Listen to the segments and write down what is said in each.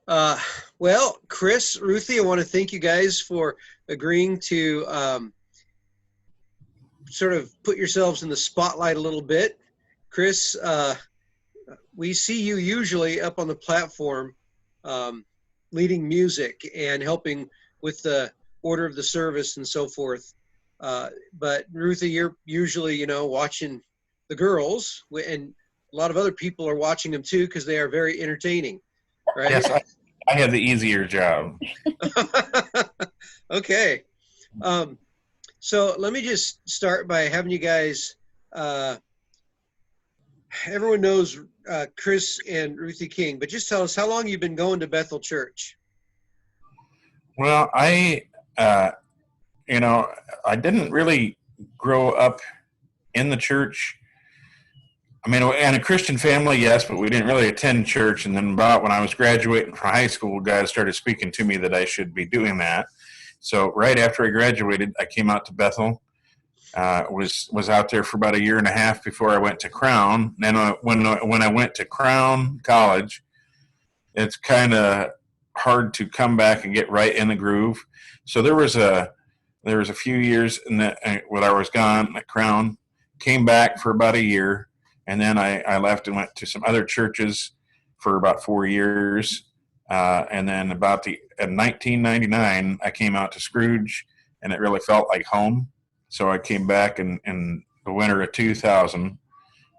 Uh, well, Chris, Ruthie, I want to thank you guys for agreeing to sort of put yourselves in the spotlight a little bit. Chris, we see you usually up on the platform um, leading music and helping with the order of the service and so forth. But Ruthie, you're usually, watching the girls, and a lot of other people are watching them too because they are very entertaining, right? Yes, I have the easier job. Okay. Um, so let me just start by having you guys, everyone knows Chris and Ruthie King, but just tell us how long you've been going to Bethel Church. Well, uh, I didn't really grow up in the church. I mean, in a Christian family, yes, but we didn't really attend church. And then about when I was graduating from high school, God started speaking to me that I should be doing that. So right after I graduated, I came out to Bethel. Was out there for about a year and a half before I went to Crown. And when I went to Crown College, it's kind of hard to come back and get right in the groove. So there was a few years when I was gone at Crown, came back for about a year, and then I left and went to some other churches for about 4 years. And then in 1999, I came out to Scrooge, and it really felt like home. So I came back in the winter of 2000,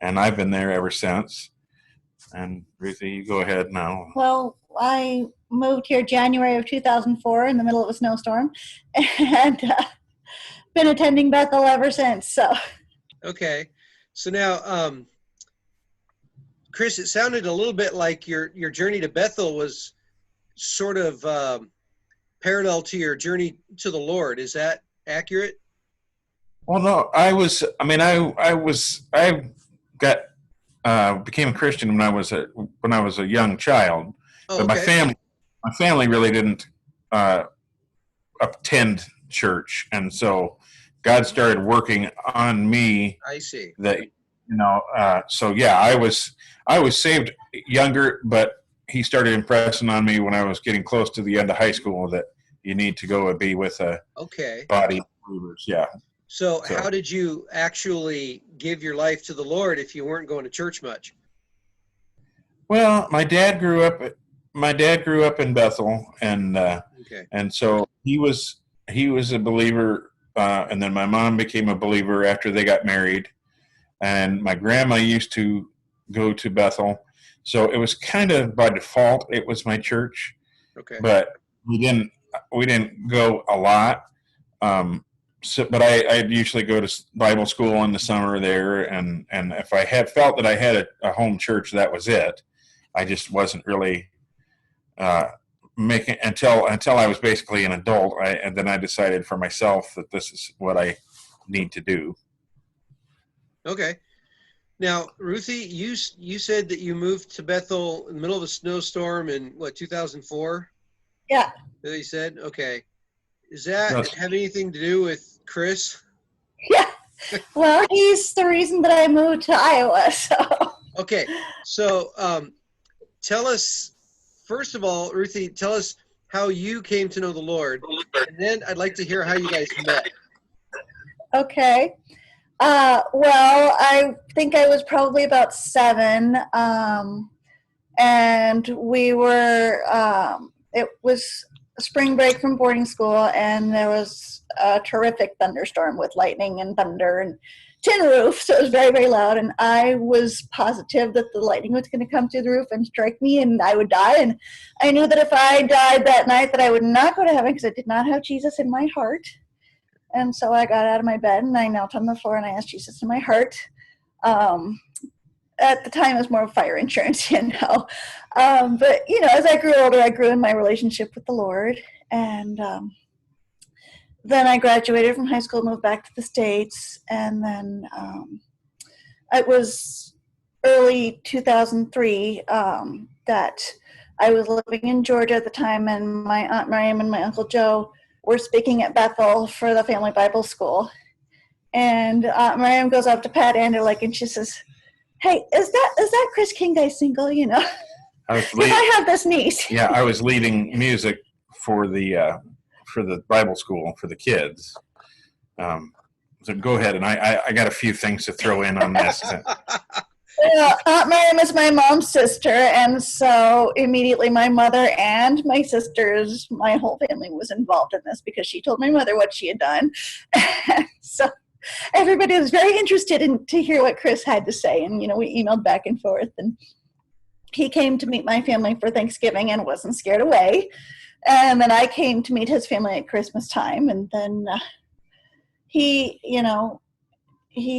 and I've been there ever since. And Ruthie, you go ahead now. Well, I moved here January of 2004 in the middle of a snowstorm, and been attending Bethel ever since. So. Okay. So now, Chris, it sounded a little bit like your journey to Bethel was sort of parallel to your journey to the Lord. Is that accurate? Well, no, I became a Christian when I was a young child, Oh, but okay. my family really didn't attend church, and so God started working on me. I see. So yeah, I was saved younger, but He started impressing on me when I was getting close to the end of high school that you need to go and be with a Okay. body of believers. Yeah. So how did you actually give your life to the Lord if you weren't going to church much? Well, my dad grew up in Bethel, and Okay. and so he was a believer, and then my mom became a believer after they got married, and my grandma used to go to Bethel, so it was kind of by default it was my church, Okay. but we didn't go a lot. But I'd usually go to Bible school in the summer there, and if I had felt that I had a home church, that was it. I just wasn't really making until I was basically an adult, and then I decided for myself that this is what I need to do. Okay. Now, Ruthie, you said that you moved to Bethel in the middle of a snowstorm in what, 2004? Yeah. That you said? Okay. Does that Yes. have anything to do with Chris? Yeah. Well, he's the reason that I moved to Iowa. So. Okay. So tell us, first of all, Ruthie, tell us how you came to know the Lord. And then I'd like to hear how you guys met. Okay. Well, I think I was probably about 7. And we were, it was spring break from boarding school, and there was a terrific thunderstorm with lightning and thunder and tin roof, so it was very, very loud, and I was positive that the lightning was going to come through the roof and strike me and I would die, and I knew that if I died that night that I would not go to heaven because I did not have Jesus in my heart. And so I got out of my bed and I knelt on the floor and I asked Jesus in my heart. At the time, it was more of fire insurance, But, as I grew older, I grew in my relationship with the Lord. And then I graduated from high school, moved back to the States. And then it was early 2003 that I was living in Georgia at the time. And my Aunt Miriam and my Uncle Joe were speaking at Bethel for the Family Bible School. And Aunt Miriam goes up to Pat Anderlich and she says, "Hey, is that Chris King guy single, I was Because I have this niece. yeah, I was leading music for the Bible school for the kids. So go ahead, and I got a few things to throw in on this. Well, Aunt Miriam is my mom's sister, and so immediately my mother and my sisters, my whole family was involved in this because she told my mother what she had done. So everybody was very interested to hear what Chris had to say, and we emailed back and forth, and he came to meet my family for Thanksgiving and wasn't scared away, and then I came to meet his family at Christmas time, and then he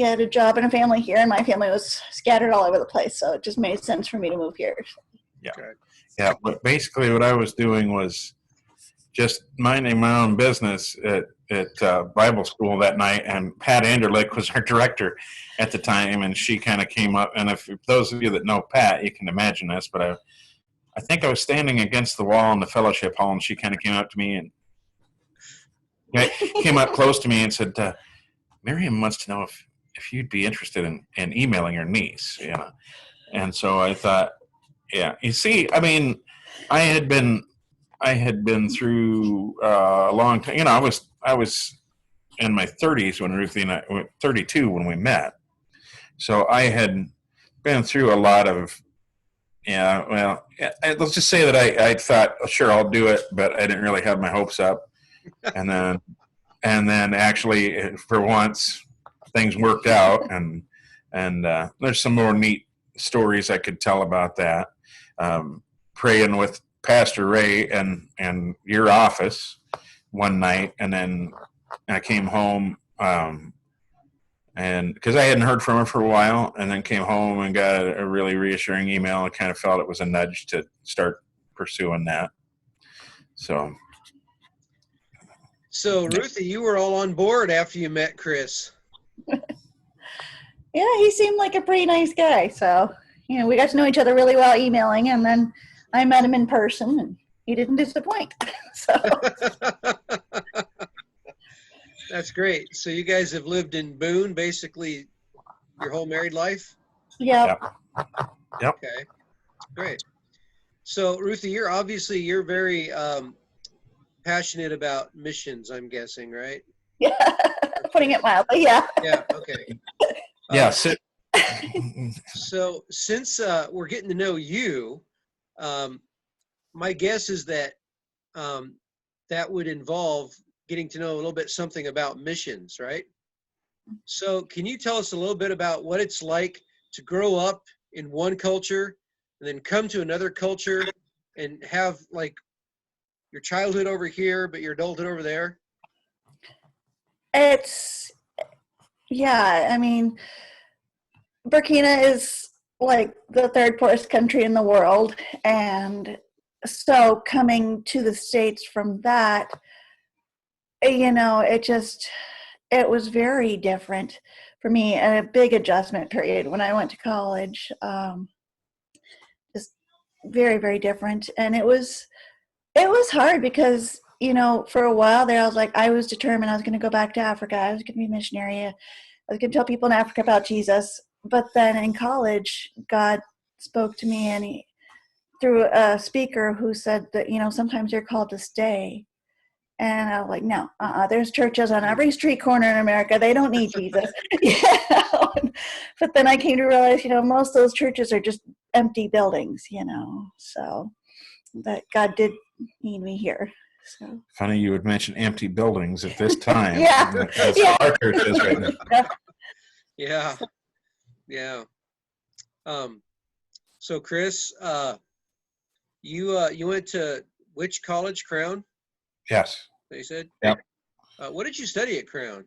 had a job and a family here, and my family was scattered all over the place, so it just made sense for me to move here. Yeah. Yeah, but basically what I was doing was just minding my own business at Bible school that night, and Pat Anderlick was our director at the time, and she kind of came up, and if those of you that know Pat, you can imagine this, but I think I was standing against the wall in the fellowship hall, and she kind of came up to me and came up close to me and said, Miriam wants to know if you'd be interested in emailing her niece, And so I thought, yeah, you see, I mean, I had been through a long time. I was in my 30s when Ruthie and I were 32 when we met. So I had been through a lot of, let's just say that I thought, oh, sure, I'll do it, but I didn't really have my hopes up. And then actually, for once, things worked out, and there's some more neat stories I could tell about that. Praying with Pastor Ray and your office one night, and then I came home, and because I hadn't heard from her for a while, and then came home and got a really reassuring email, and kind of felt it was a nudge to start pursuing that. So Ruthie, you were all on board after you met Chris. Yeah, he seemed like a pretty nice guy. So, we got to know each other really well emailing, and then I met him in person, and he didn't disappoint. So That's great. So you guys have lived in Boone basically your whole married life? yeah. Yep. Okay, great. So Ruthie, you're very passionate about missions, I'm guessing, right? Yeah, putting it mildly, yeah. Yeah, okay. Yes. So since we're getting to know you, my guess is that that would involve getting to know a little bit something about missions, right? So can you tell us a little bit about what it's like to grow up in one culture and then come to another culture and have like your childhood over here, but your adulthood over there? Yeah, I mean, Burkina is like the third poorest country in the world, and so coming to the States from that, it was very different for me, and a big adjustment period when I went to college. Just very, very different, and it was hard because for a while there I was determined I was going to go back to Africa. I was going to be a missionary. I was going to tell people in Africa about Jesus. But then in college, God spoke to me, and through a speaker who said that sometimes you're called to stay. And I was like, no, there's churches on every street corner in America. They don't need Jesus. But then I came to realize, most of those churches are just empty buildings, so that God did need me here. So Funny you would mention empty buildings at this time. Yeah. That's how our church is right now. Yeah. Yeah. So Chris, you went to which college? Crown? Yes. They said. Yep. What did you study at Crown?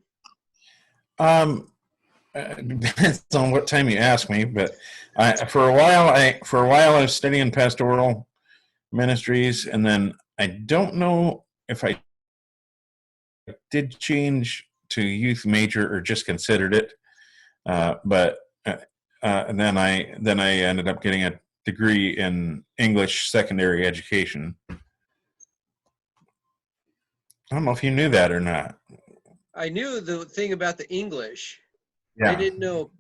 Depends on what time you ask me, but for a while I was studying pastoral ministries, and then I don't know if I did change to youth major or just considered it, but and then I ended up getting a degree in English secondary education. I don't know if you knew that or not. I knew the thing about the English. Yeah. I didn't know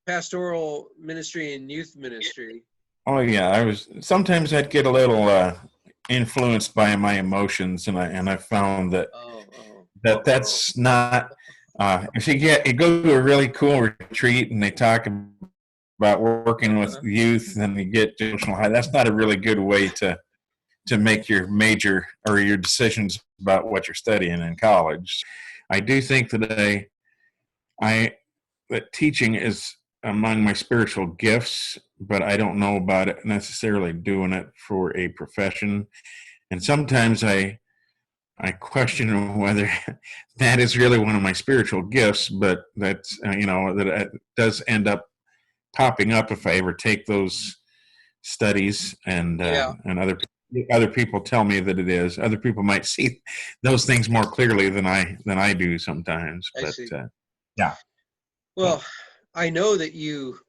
pastoral ministry and youth ministry. Oh yeah, sometimes I'd get a little influenced by my emotions, and I found that that's not. If you go to a really cool retreat and they talk about working with youth, and you get emotional high, that's not a really good way to make your major or your decisions about what you're studying in college. I do think that that teaching is among my spiritual gifts, but I don't know about it necessarily doing it for a profession. And sometimes I question whether that is really one of my spiritual gifts, but that's that it does end up popping up if I ever take those studies, and other people tell me that it is. Other people might see those things more clearly than I do sometimes. I But see. yeah. Well, I know that you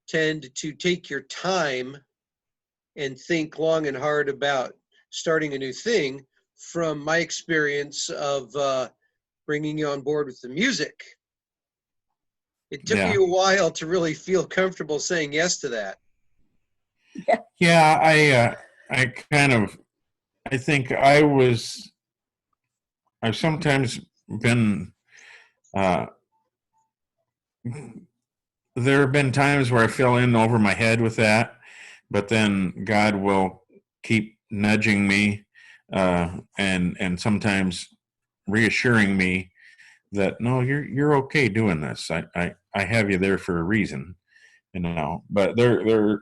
tend to take your time and think long and hard about starting a new thing. From my experience of bringing you on board with the music, it took you a while to really feel comfortable saying yes to that. Yeah, I think I've sometimes been, there have been times where I fell in over my head with that, but then God will keep nudging me, and sometimes reassuring me that no, you're okay doing this. I have you there for a reason, But it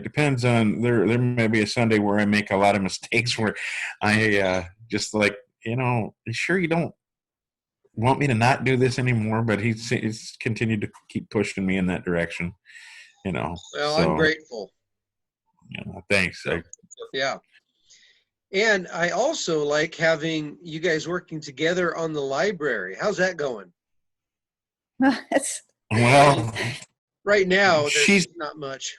depends on there may be a Sunday where I make a lot of mistakes where I just like, sure you don't want me to not do this anymore, but he's continued to keep pushing me in that direction, Well, so I'm grateful. Thanks. Yeah. And I also like having you guys working together on the library. How's that going? Well, right now there's not much.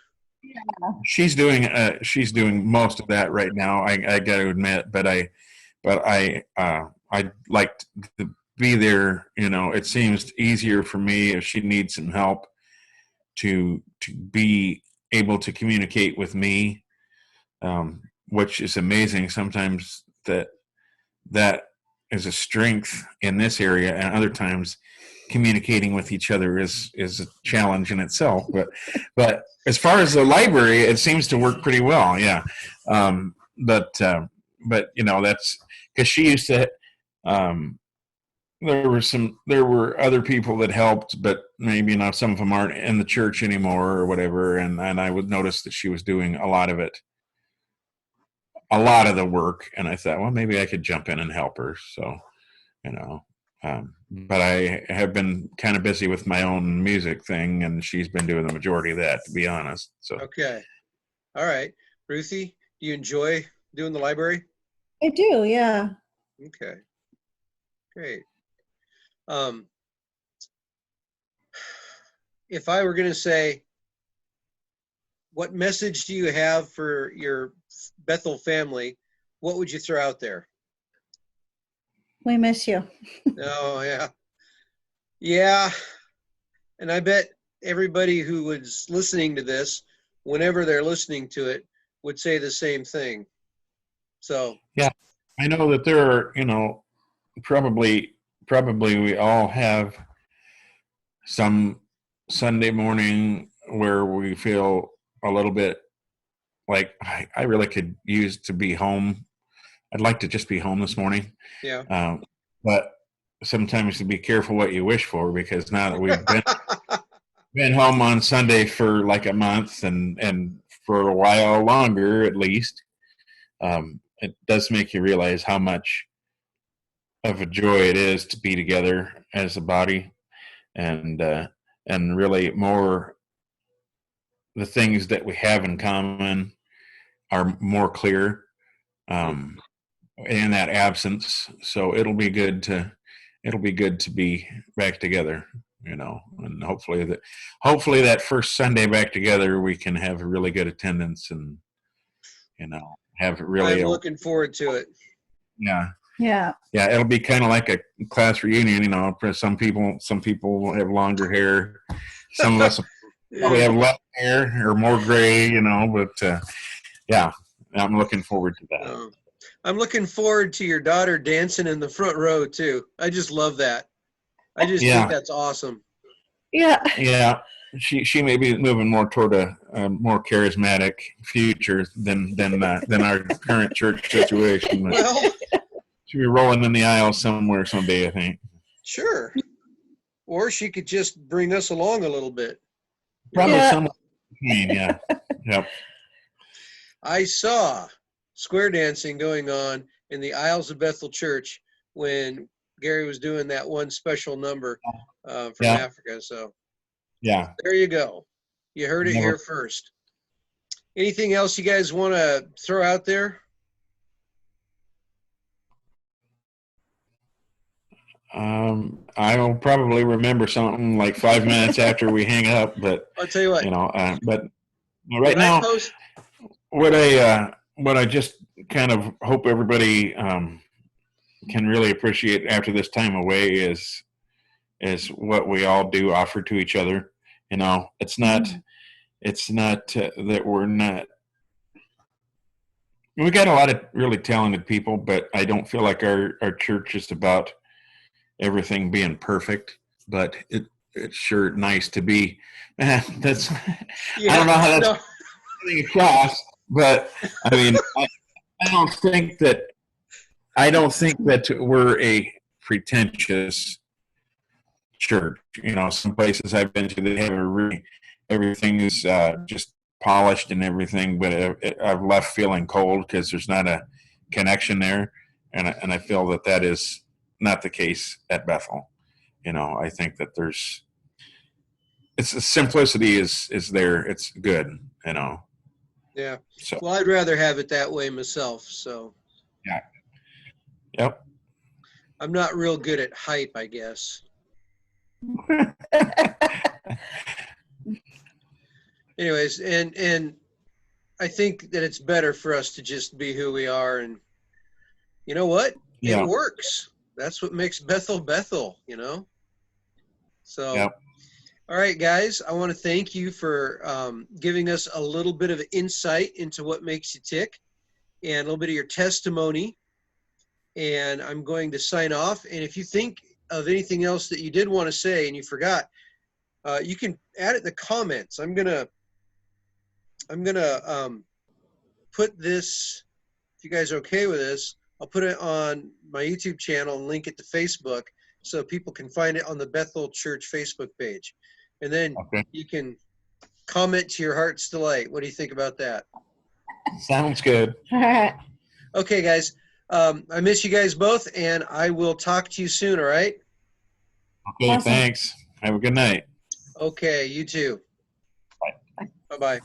She's doing most of that right now. I got to admit, but I'd like to be there. It seems easier for me if she needs some help to be able to communicate with me, which is amazing. Sometimes that is a strength in this area, and other times communicating with each other is a challenge in itself. But as far as the library, it seems to work pretty well. Yeah. But that's because she used to, there were other people that helped, but maybe some of them aren't in the church anymore or whatever. And I would notice that she was doing a lot of the work. And I thought, well, maybe I could jump in and help her. So, but I have been kind of busy with my own music thing, and she's been doing the majority of that, to be honest. So okay, all right, Ruthie, do you enjoy doing the library? I do, yeah. Okay, great. If I were going to say, what message do you have for your Bethel family? What would you throw out there? We miss you. Oh, yeah. Yeah. And I bet everybody who was listening to this, whenever they're listening to it, would say the same thing. So. Yeah, I know that there are, probably we all have some Sunday morning where we feel a little bit like I really could use to be home. I'd like to just be home this morning. Yeah. But sometimes to be careful what you wish for, because now that we've been home on Sunday for like a month and for a while longer at least, it does make you realize how much of a joy it is to be together as a body, and really more the things that we have in common are more clear in that absence. So it'll be good to be back together, and hopefully that first Sunday back together we can have a really good attendance and have it really. I'm looking forward to it. Yeah, it'll be kind of like a class reunion. For some people have longer hair. Some of us probably have less hair or more gray, but yeah, I'm looking forward to that. I'm looking forward to your daughter dancing in the front row too. I just love that. I just think that's awesome. Yeah. Yeah. She may be moving more toward a more charismatic future than our current church situation. Well, she'll be rolling in the aisle somewhere someday, I think. Sure. Or she could just bring us along a little bit. Probably somewhere between, yeah. Yep. I saw square dancing going on in the aisles of Bethel Church when Gary was doing that one special number from Africa. So yeah, there you go. You heard it here first. Anything else you guys want to throw out there? I'll probably remember something like 5 minutes after we hang up, but I'll tell you what. But right now, what I just kind of hope everybody can really appreciate after this time away is what we all do offer to each other. It's not that we're not. We got a lot of really talented people, but I don't feel like our church is about everything being perfect. But it's sure nice to be. That's I don't know how that's coming across, but I mean, I don't think that we're a pretentious church. Some places I've been to, they have everything is just polished and everything, but I've left feeling cold because there's not a connection there, and I feel that is not the case at Bethel. I think that the simplicity is there. It's good. Yeah. So, well, I'd rather have it that way myself. So. Yeah. Yep. I'm not real good at hype, I guess. Anyways, and I think that it's better for us to just be who we are, and you know what? It works. That's what makes Bethel Bethel, So, all right, guys, I want to thank you for giving us a little bit of insight into what makes you tick and a little bit of your testimony. And I'm going to sign off. And if you think of anything else that you did want to say and you forgot, you can add it in the comments. I'm gonna put this, if you guys are okay with this, I'll put it on my YouTube channel and link it to Facebook so people can find it on the Bethel Church Facebook page. And then you can comment to your heart's delight. What do you think about that? Sounds good. All right. Okay, guys. I miss you guys both, and I will talk to you soon, all right? Okay, awesome. Thanks. Have a good night. Okay, you too. Bye. Bye-bye.